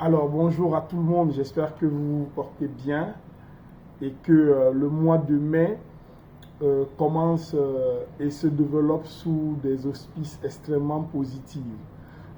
Alors bonjour à tout le monde, j'espère que vous vous portez bien et que le mois de mai commence et se développe sous des auspices extrêmement positifs.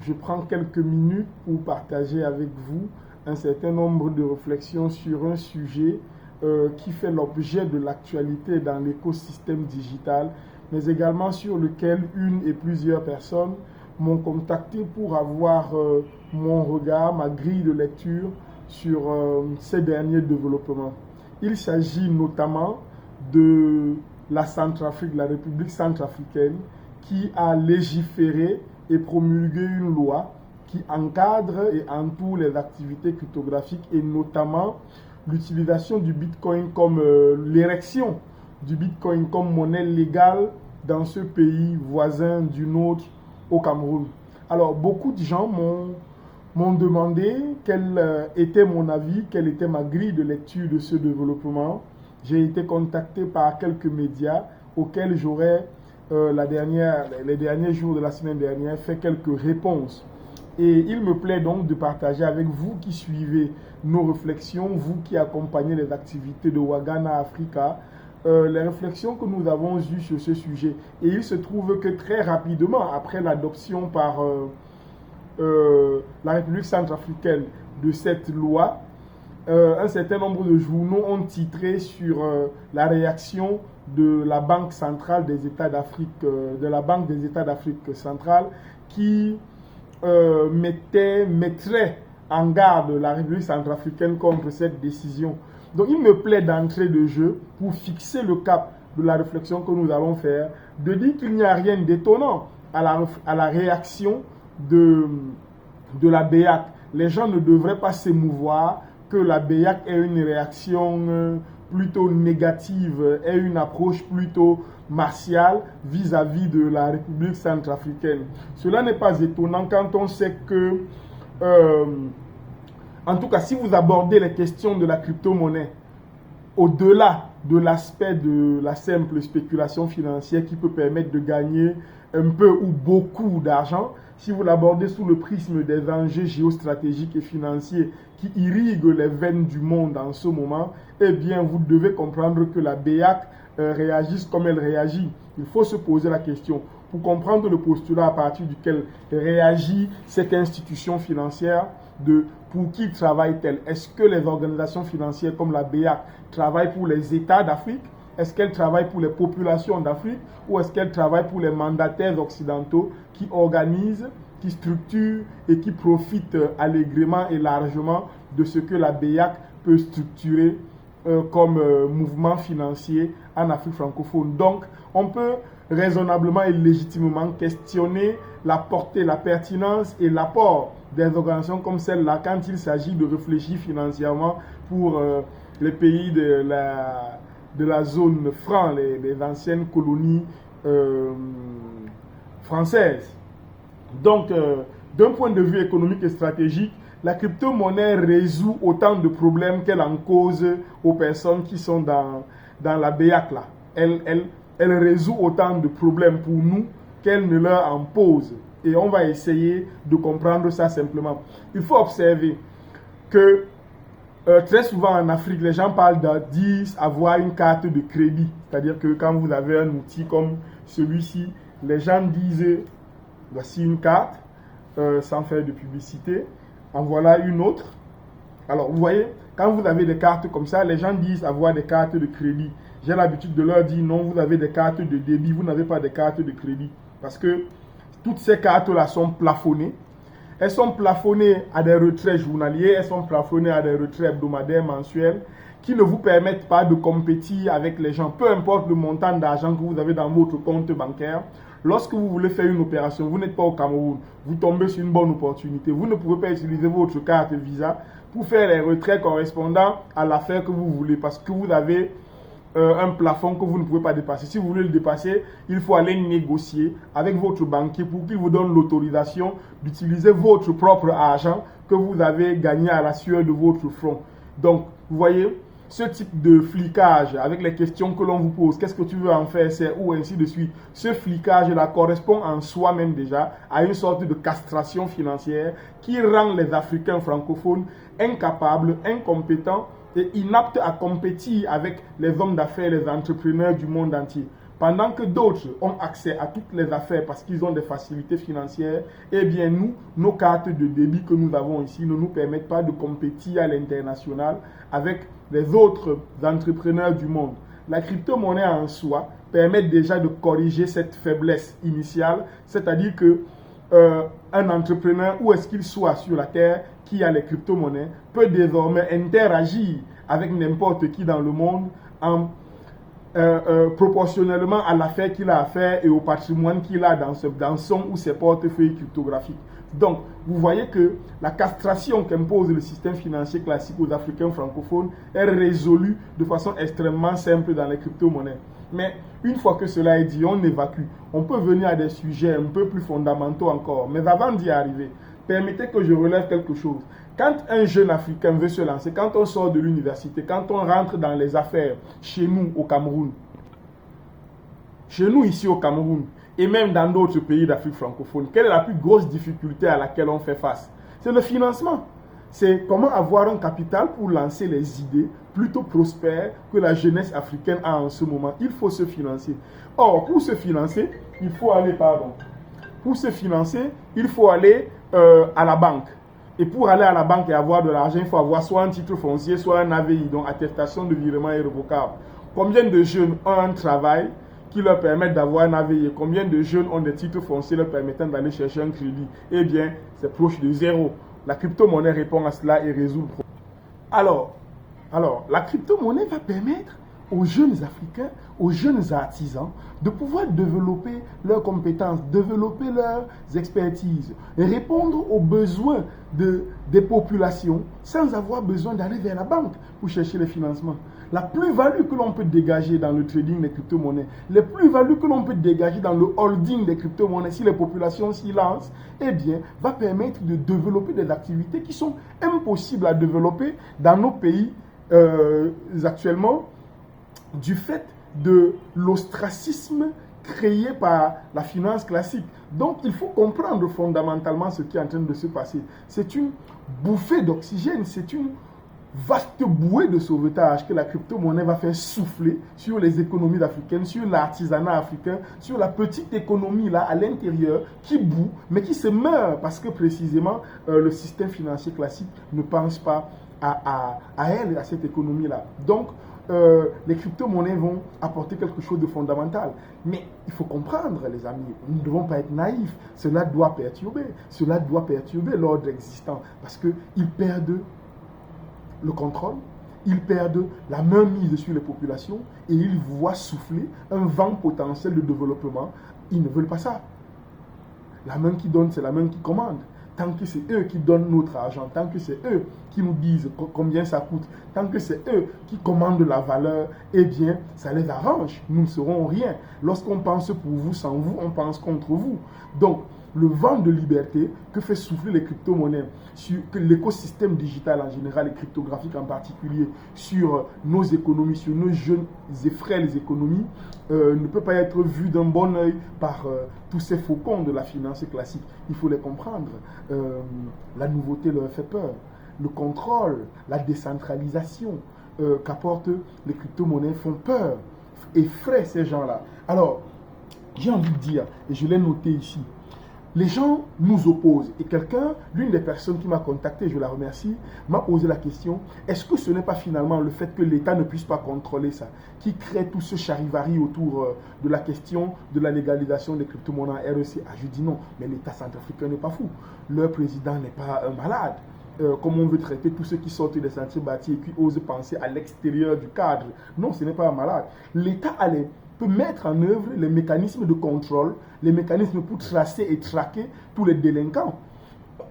Je prends quelques minutes pour partager avec vous un certain nombre de réflexions sur un sujet qui fait l'objet de l'actualité dans l'écosystème digital, mais également sur lequel une et plusieurs personnes m'ont contacté pour avoir mon regard, ma grille de lecture sur ces derniers développements. Il s'agit notamment de la Centrafrique, la République centrafricaine, qui a légiféré et promulgué une loi qui encadre et entoure les activités cryptographiques et notamment l'utilisation du Bitcoin comme l'érection du Bitcoin comme monnaie légale dans ce pays voisin du nôtre au Cameroun. Alors, beaucoup de gens m'ont demandé quel était mon avis, quelle était ma grille de lecture de ce développement. J'ai été contacté par quelques médias auxquels j'aurais, les derniers jours de la semaine dernière, fait quelques réponses. Et il me plaît donc de partager avec vous qui suivez nos réflexions, vous qui accompagnez les activités de Wagana Africa, les réflexions que nous avons eues sur ce sujet. Et il se trouve que très rapidement, après l'adoption par la République centrafricaine de cette loi, un certain nombre de journaux ont titré sur la réaction de la Banque centrale des États d'Afrique, de la Banque des États d'Afrique centrale, qui mettrait en garde la République centrafricaine contre cette décision. Donc il me plaît d'entrer de jeu pour fixer le cap de la réflexion que nous allons faire, de dire qu'il n'y a rien d'étonnant à la réaction de la BEAC. Les gens ne devraient pas s'émouvoir que la BEAC ait une réaction plutôt négative, ait une approche plutôt martiale vis-à-vis de la République centrafricaine. Cela n'est pas étonnant quand on sait que en tout cas, si vous abordez les questions de la crypto-monnaie au-delà de l'aspect de la simple spéculation financière qui peut permettre de gagner un peu ou beaucoup d'argent, si vous l'abordez sous le prisme des enjeux géostratégiques et financiers qui irriguent les veines du monde en ce moment, eh bien, vous devez comprendre que la BEAC réagisse comme elle réagit. Il faut se poser la question pour comprendre le postulat à partir duquel réagit cette institution financière, de pour qui travaille-t-elle? Est-ce que les organisations financières comme la BEAC travaillent pour les États d'Afrique? Est-ce qu'elles travaillent pour les populations d'Afrique? Ou est-ce qu'elles travaillent pour les mandataires occidentaux qui organisent, qui structurent et qui profitent allègrement et largement de ce que la BEAC peut structurer comme mouvement financier en Afrique francophone? Donc, on peut raisonnablement et légitimement questionner la portée, la pertinence et l'apport des organisations comme celle-là quand il s'agit de réfléchir financièrement pour les pays de la zone franc, les anciennes colonies françaises. Donc, d'un point de vue économique et stratégique, la crypto-monnaie résout autant de problèmes qu'elle en cause aux personnes qui sont dans la BEAC là. Elle résout autant de problèmes pour nous qu'elle ne leur en pose. Et on va essayer de comprendre ça simplement. Il faut observer que très souvent en Afrique, les gens parlent d'avoir une carte de crédit. C'est-à-dire que quand vous avez un outil comme celui-ci, les gens disent voici une carte, sans faire de publicité, en voilà une autre. Alors vous voyez, quand vous avez des cartes comme ça, les gens disent avoir des cartes de crédit. J'ai l'habitude de leur dire non, vous avez des cartes de débit, vous n'avez pas de cartes de crédit. Parce que toutes ces cartes-là sont plafonnées. Elles sont plafonnées à des retraits journaliers, elles sont plafonnées à des retraits hebdomadaires, mensuels, qui ne vous permettent pas de compétir avec les gens. Peu importe le montant d'argent que vous avez dans votre compte bancaire, lorsque vous voulez faire une opération, vous n'êtes pas au Cameroun, vous tombez sur une bonne opportunité. Vous ne pouvez pas utiliser votre carte Visa pour faire les retraits correspondant à l'affaire que vous voulez, parce que vous avez un plafond que vous ne pouvez pas dépasser. Si vous voulez le dépasser, il faut aller négocier avec votre banquier pour qu'il vous donne l'autorisation d'utiliser votre propre argent que vous avez gagné à la sueur de votre front. Donc, vous voyez, ce type de flicage avec les questions que l'on vous pose, qu'est-ce que tu veux en faire, c'est où, ainsi de suite, ce flicage-là correspond en soi-même déjà à une sorte de castration financière qui rend les Africains francophones incapables, incompétents et inaptes à compétir avec les hommes d'affaires, les entrepreneurs du monde entier. Pendant que d'autres ont accès à toutes les affaires parce qu'ils ont des facilités financières, eh bien nous, nos cartes de débit que nous avons ici ne nous permettent pas de compétir à l'international avec les autres entrepreneurs du monde. La crypto-monnaie en soi permet déjà de corriger cette faiblesse initiale, c'est-à-dire que un entrepreneur, où est-ce qu'il soit sur la terre, qui a les crypto-monnaies, peut désormais interagir avec n'importe qui dans le monde en proportionnellement à l'affaire qu'il a à faire et au patrimoine qu'il a dans son ou ses portefeuilles cryptographiques. Donc, vous voyez que la castration qu'impose le système financier classique aux Africains francophones est résolue de façon extrêmement simple dans les crypto-monnaies. Mais une fois que cela est dit, on évacue. On peut venir à des sujets un peu plus fondamentaux encore. Mais avant d'y arriver, permettez que je relève quelque chose. Quand un jeune Africain veut se lancer, quand on sort de l'université, quand on rentre dans les affaires chez nous au Cameroun, chez nous ici au Cameroun, et même dans d'autres pays d'Afrique francophone, quelle est la plus grosse difficulté à laquelle on fait face? C'est le financement. C'est comment avoir un capital pour lancer les idées plutôt prospères que la jeunesse africaine a en ce moment. Il faut se financer. Or, pour se financer, il faut aller, pour se financer, il faut aller à la banque. Et pour aller à la banque et avoir de l'argent, il faut avoir soit un titre foncier, soit un AVI, donc attestation de virement irrévocable. Combien de jeunes ont un travail qui leur permettent d'avoir un AVI et combien de jeunes ont des titres fonciers leur permettant d'aller chercher un crédit? Eh bien, c'est proche de zéro. La crypto-monnaie répond à cela et résout le problème. Alors, la crypto-monnaie va permettre aux jeunes Africains, aux jeunes artisans, de pouvoir développer leurs compétences, développer leurs expertises, et répondre aux besoins des populations sans avoir besoin d'aller vers la banque pour chercher les financements. La plus-value que l'on peut dégager dans le trading des crypto-monnaies, les plus-values que l'on peut dégager dans le holding des crypto-monnaies, si les populations s'y lancent, eh bien, va permettre de développer des activités qui sont impossibles à développer dans nos pays actuellement, du fait de l'ostracisme créé par la finance classique. Donc, il faut comprendre fondamentalement ce qui est en train de se passer. C'est une bouffée d'oxygène, c'est une vaste bouée de sauvetage que la crypto-monnaie va faire souffler sur les économies africaines, sur l'artisanat africain, sur la petite économie là à l'intérieur qui bout, mais qui se meurt parce que précisément le système financier classique ne pense pas à elle, à cette économie-là. Donc, les crypto-monnaies vont apporter quelque chose de fondamental. Mais il faut comprendre, les amis, nous ne devons pas être naïfs. Cela doit perturber l'ordre existant parce qu'ils perdent le contrôle, ils perdent la mainmise sur les populations et ils voient souffler un vent potentiel de développement. Ils ne veulent pas ça. La main qui donne, c'est la main qui commande. Tant que c'est eux qui donnent notre argent, tant que c'est eux qui nous disent combien ça coûte, tant que c'est eux qui commandent la valeur, eh bien, ça les arrange. Nous ne serons rien. Lorsqu'on pense pour vous, sans vous, on pense contre vous. Donc, le vent de liberté que fait souffler les crypto-monnaies, que l'écosystème digital en général et cryptographique en particulier, sur nos économies, sur nos jeunes et frêles économies, ne peut pas être vu d'un bon œil par tous ces faucons de la finance classique. Il faut les comprendre. La nouveauté leur fait peur. Le contrôle, la décentralisation qu'apportent les crypto-monnaies font peur, effraient ces gens-là. Alors, j'ai envie de dire, et je l'ai noté ici, les gens nous opposent. Et l'une des personnes qui m'a contacté, je la remercie, m'a posé la question, est-ce que ce n'est pas finalement le fait que l'État ne puisse pas contrôler ça, qui crée tout ce charivari autour de la question de la légalisation des crypto-monnaies REC? Je dis non, mais l'État centrafricain n'est pas fou. Leur président n'est pas un malade. Comme on veut traiter tous ceux qui sortent des sentiers battus et qui osent penser à l'extérieur du cadre. Non, ce n'est pas un malade. L'État peut mettre en œuvre les mécanismes de contrôle, les mécanismes pour tracer et traquer tous les délinquants.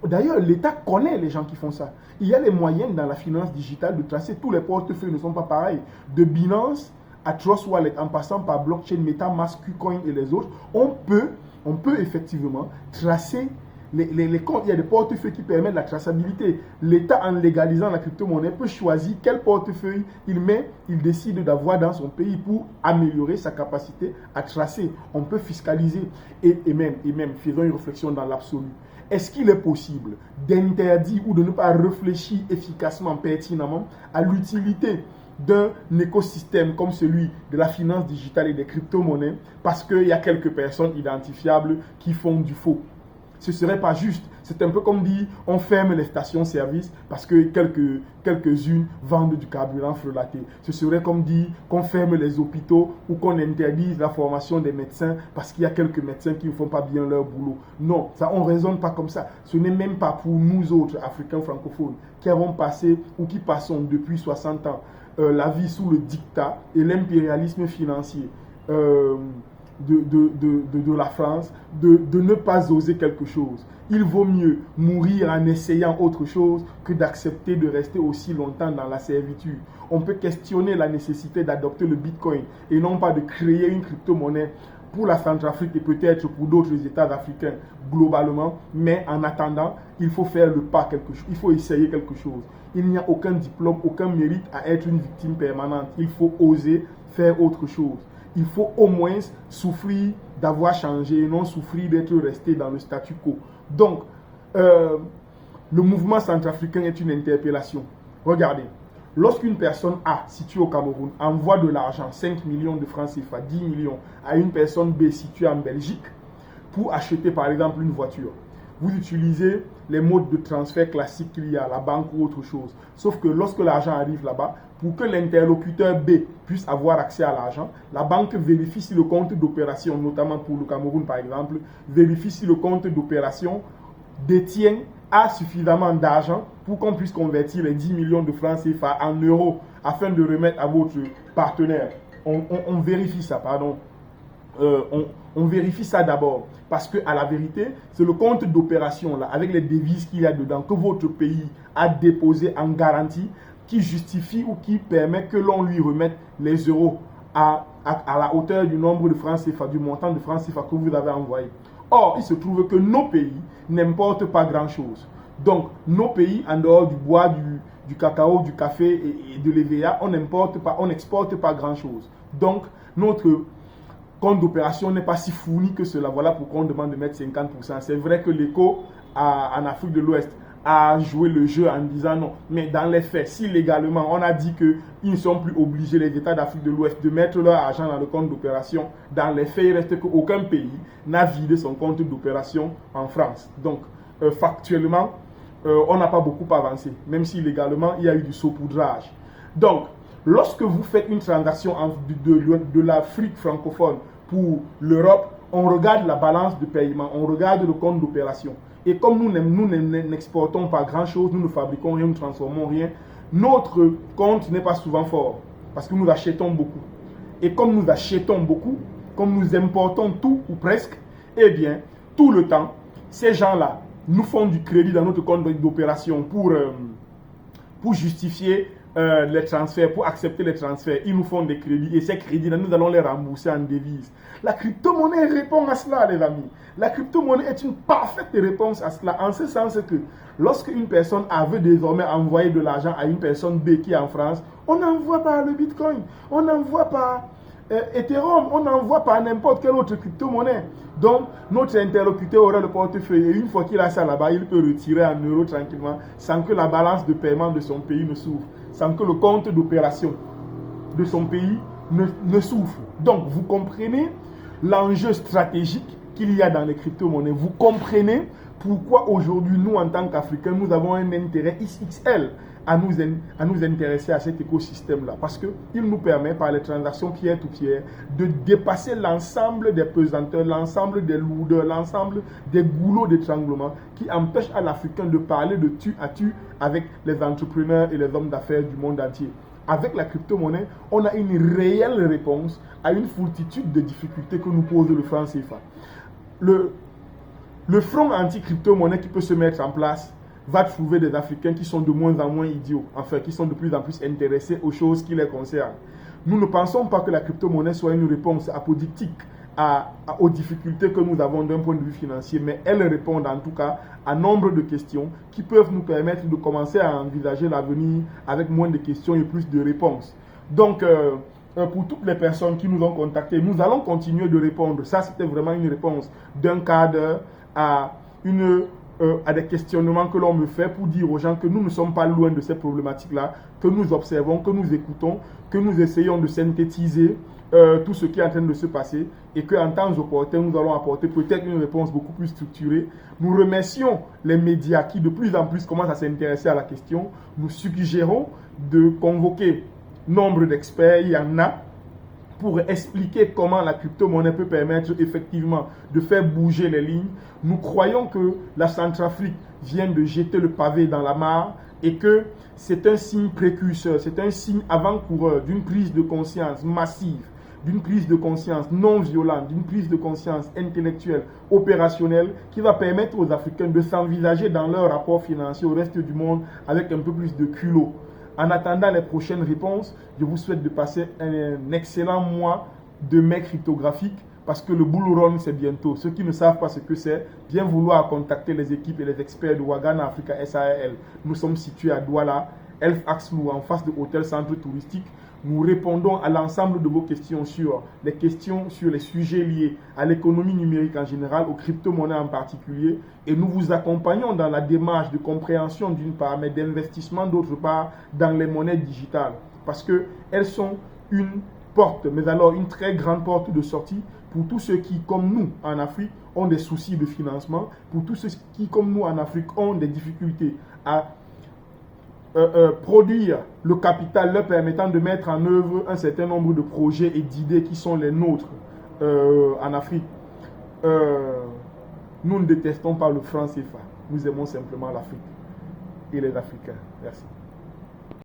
D'ailleurs, l'État connaît les gens qui font ça. Il y a les moyens dans la finance digitale de tracer. Tous les portefeuilles ne sont pas pareils. De Binance à Trust Wallet, en passant par Blockchain, MetaMask, KuCoin et les autres, on peut effectivement tracer les comptes, il y a des portefeuilles qui permettent la traçabilité. L'État, en légalisant la crypto-monnaie, peut choisir quel portefeuille il décide d'avoir dans son pays pour améliorer sa capacité à tracer. On peut fiscaliser et même, faisons une réflexion dans l'absolu. Est-ce qu'il est possible d'interdire ou de ne pas réfléchir efficacement, pertinemment à l'utilité d'un écosystème comme celui de la finance digitale et des crypto-monnaies parce qu'il y a quelques personnes identifiables qui font du faux? Ce ne serait pas juste. C'est un peu comme dire on ferme les stations-service parce que quelques-unes vendent du carburant frelaté. Ce serait comme dire qu'on ferme les hôpitaux ou qu'on interdise la formation des médecins parce qu'il y a quelques médecins qui ne font pas bien leur boulot. Non, ça, on ne raisonne pas comme ça. Ce n'est même pas pour nous autres Africains francophones qui avons passé ou qui passons depuis 60 ans la vie sous le diktat et l'impérialisme financier de la France, de ne pas oser quelque chose. Il vaut mieux mourir en essayant autre chose que d'accepter de rester aussi longtemps dans la servitude. On peut questionner la nécessité d'adopter le Bitcoin et non pas de créer une crypto-monnaie pour la Centrafrique et peut-être pour d'autres États africains globalement, mais en attendant, il faut faire le pas quelque chose, il faut essayer quelque chose. Il n'y a aucun diplôme, aucun mérite à être une victime permanente. Il faut oser faire autre chose. Il faut au moins souffrir d'avoir changé et non souffrir d'être resté dans le statu quo. Donc, le mouvement centrafricain est une interpellation. Regardez, lorsqu'une personne A, située au Cameroun, envoie de l'argent, 5 millions de francs CFA, 10 millions, à une personne B située en Belgique pour acheter par exemple une voiture, vous utilisez les modes de transfert classiques qu'il y a à la banque ou autre chose. Sauf que lorsque l'argent arrive là-bas, pour que l'interlocuteur B puisse avoir accès à l'argent, la banque vérifie si le compte d'opération, notamment pour le Cameroun par exemple, vérifie si le compte d'opération a suffisamment d'argent pour qu'on puisse convertir les 10 millions de francs CFA en euros afin de remettre à votre partenaire. On vérifie ça, pardon. On vérifie ça d'abord parce que à la vérité, c'est le compte d'opération là, avec les devises qu'il y a dedans, que votre pays a déposé en garantie, qui justifie ou qui permet que l'on lui remette les euros à la hauteur du nombre de francs CFA, du montant de francs CFA que vous avez envoyé. Or, il se trouve que nos pays n'importent pas grand-chose. Donc, nos pays, en dehors du bois, du cacao, du café et de l'EVA, on n'exporte pas grand-chose. Donc, notre compte d'opération n'est pas si fourni que cela. Voilà pourquoi on demande de mettre 50%. C'est vrai que l'ECO en Afrique de l'Ouest a joué le jeu en disant non. Mais dans les faits, si légalement on a dit qu'ils ne sont plus obligés, les États d'Afrique de l'Ouest, de mettre leur argent dans le compte d'opération, dans les faits, il reste qu'aucun pays n'a vidé son compte d'opération en France. Donc, factuellement, on n'a pas beaucoup avancé, même si légalement, il y a eu du saupoudrage. Donc, lorsque vous faites une transaction de l'Afrique francophone pour l'Europe, on regarde la balance de paiement, on regarde le compte d'opération. Et comme nous n'exportons pas grand-chose, nous ne fabriquons rien, nous ne transformons rien, notre compte n'est pas souvent fort parce que nous achetons beaucoup. Et comme nous achetons beaucoup, comme nous importons tout ou presque, eh bien, tout le temps, ces gens-là nous font du crédit dans notre compte d'opération pour justifier les transferts, pour accepter les transferts. Ils nous font des crédits et ces crédits-là, nous allons les rembourser en devises. La crypto-monnaie répond à cela, les amis. La crypto-monnaie est une parfaite réponse à cela, en ce sens que lorsque une personne A veut désormais envoyer de l'argent à une personne B qui est en France, on n'envoie pas le Bitcoin, on n'envoie pas Ethereum, on n'envoie pas n'importe quelle autre crypto-monnaie. Donc, notre interlocuteur aura le portefeuille et une fois qu'il a ça là-bas, il peut retirer en euros tranquillement sans que la balance de paiement de son pays ne souffre, sans que le compte d'opération de son pays ne souffre. Donc, vous comprenez l'enjeu stratégique qu'il y a dans les crypto-monnaies. Vous comprenez pourquoi aujourd'hui, nous, en tant qu'Africains, nous avons un intérêt XXL à nous intéresser à cet écosystème-là. Parce qu'il nous permet, par les transactions pierre to pierre, de dépasser l'ensemble des pesanteurs, l'ensemble des lourdeurs, l'ensemble des goulots d'étranglement qui empêchent à l'Africain de parler de tu à tu avec les entrepreneurs et les hommes d'affaires du monde entier. Avec la crypto-monnaie, on a une réelle réponse à une foultitude de difficultés que nous pose le franc CFA. Le front anti-crypto-monnaie qui peut se mettre en place va trouver des Africains qui sont de moins en moins idiots, enfin qui sont de plus en plus intéressés aux choses qui les concernent. Nous ne pensons pas que la crypto-monnaie soit une réponse apodictique aux difficultés que nous avons d'un point de vue financier, mais elles répondent en tout cas à nombre de questions qui peuvent nous permettre de commencer à envisager l'avenir avec moins de questions et plus de réponses. Donc, pour toutes les personnes qui nous ont contactés, nous allons continuer de répondre. Ça, c'était vraiment une réponse d'un cadre à des questionnements que l'on me fait pour dire aux gens que nous ne sommes pas loin de ces problématiques-là, que nous observons, que nous écoutons, que nous essayons de synthétiser tout ce qui est en train de se passer et qu'en temps opportun, nous allons apporter peut-être une réponse beaucoup plus structurée. Nous remercions les médias qui de plus en plus commencent à s'intéresser à la question. Nous suggérons de convoquer nombre d'experts, il y en a, pour expliquer comment la crypto-monnaie peut permettre effectivement de faire bouger les lignes. Nous croyons que la Centrafrique vient de jeter le pavé dans la mare et que c'est un signe précurseur, c'est un signe avant-coureur d'une prise de conscience massive, d'une prise de conscience non violente, d'une prise de conscience intellectuelle, opérationnelle, qui va permettre aux Africains de s'envisager dans leur rapport financier au reste du monde avec un peu plus de culot. En attendant les prochaines réponses, je vous souhaite de passer un excellent mois de mai cryptographique parce que le bull run, c'est bientôt. Ceux qui ne savent pas ce que c'est, bien vouloir contacter les équipes et les experts de Wagana Africa SARL. Nous sommes situés à Douala, Elf Axlou, en face de Hôtel Centre Touristique. Nous répondons à l'ensemble de vos questions sur les sujets liés à l'économie numérique en général, aux crypto-monnaies en particulier, et nous vous accompagnons dans la démarche de compréhension d'une part, mais d'investissement d'autre part dans les monnaies digitales, parce qu'elles sont une porte, mais alors une très grande porte de sortie pour tous ceux qui, comme nous en Afrique, ont des soucis de financement, pour tous ceux qui, comme nous en Afrique, ont des difficultés à produire le capital leur permettant de mettre en œuvre un certain nombre de projets et d'idées qui sont les nôtres en Afrique. Nous ne détestons pas le franc CFA. Nous aimons simplement l'Afrique et les Africains. Merci.